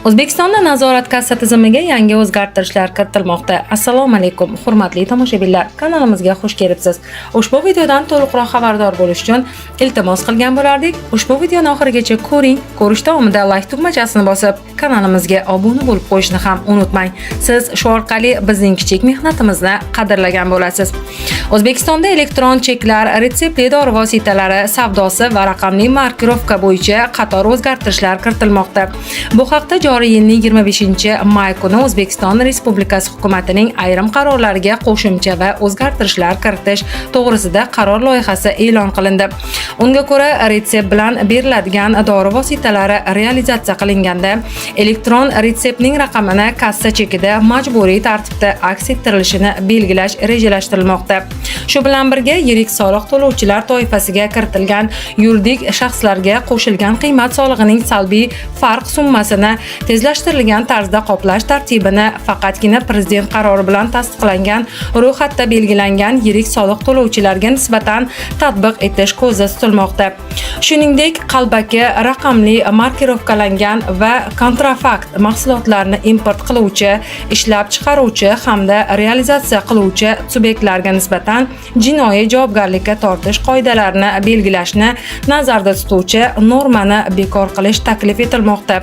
O'zbekistonda nazorat kassa tizimiga yangi o'zgartirishlar kiritilmoqda. Assalomu alaykum, hurmatli tomoshabinlar. Kanalimizga xush kelibsiz. Ushbu videodan to'liqroq xabardor bo'lish uchun iltimos qilgan bo'lardik. Ushbu videoni oxirigacha ko'ring. Ko'rish davomida like tugmachasini bosib, kanalimizga obuna bo'lib qo'yishni ham unutmang. Siz shu orqali bizning kichik mehnatimizni qadrlagan bo'lasiz. O'zbekistonda elektron cheklar, retseptli dori vositalari savdosi va raqamli markirovka bo'yicha qator o'zgartirishlar kiritilmoqda. Bu haqda joriy yilning 25-may kuni O'zbekiston Respublikasi hukumatining ayrim qarorlariga qo'shimcha va o'zgartirishlar kiritish to'g'risida qaror loyihasi e'lon qilindi. Unga ko'ra, retsept bilan beriladigan dori vositalari realizatsiya qilinganda elektron retseptning raqamini kassa chekida majburiy tartibda aks ettirilishini belgilash rejalashtirilmoqda. Shu bilan birga yirik soliq to'lovchilar toifasiga kiritilgan yuridik shaxslarga qo'shilgan qiymat solig'ining salbiy farq summasini tezlashtirilgan tarzda qoplash tartibini faqatgina prezident qarori bilan tasdiqlangan ro'yxatda belgilangan yirik soliq to'lovchilarga nisbatan tatbiq etish ko'zda tutilmoqda. Shuningdek, qalbaki, raqamli markirovkalangan va kontrafakt mahsulotlarni import qiluvchi, ishlab chiqaruvchi hamda realizatsiya qiluvchi subyektlarga nisbatan jinoiy javobgarlikka tortish qoidalarini belgilashni nazarda tutuvchi normani bekor qilish taklif etilmoqda.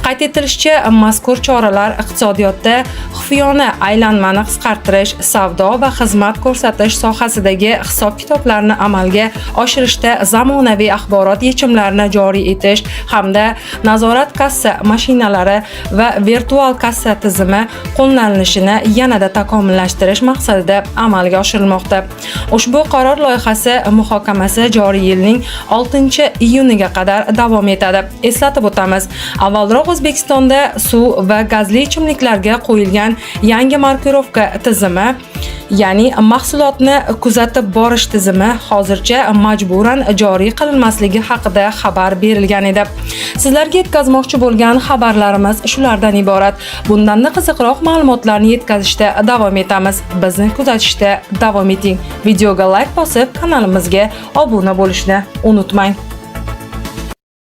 Qayd etilishicha, mazkur choralar iqtisodiyotda xufiyona aylanmani qisqartirish, savdo va xizmat ko'rsatish sohasidagi hisob-kitoblarni amalga oshirishda zamonaviy axborot yechimlarini joriy etish hamda nazorat kassa mashinalari va virtual kassa tizimi qo'llanilishini yanada takomillashtirish maqsadida amalga oshirilmoqda. Ushbu qaror loyihasi muhokamasi joriy yilning 6-iyuniga qadar davom etadi. Eslatib o'tamiz, avvalroq O'zbekistonda suv va gazli ichimliklarga qo'yilgan yangi markirovka tizimi, ya'ni mahsulotni kuzatib borish tizimi hozircha majburan joriy qilinmasligi haqida xabar berilgan edi. Sizlarga yetkazmoqchi bo'lgan xabarlarimiz shulardan iborat. Bundan qiziqroq ma'lumotlarni yetkazishda davom etamiz. Bizni kuzatishda davom eting. Videoga like bosib, kanalimizga obuna bo'lishni unutmang.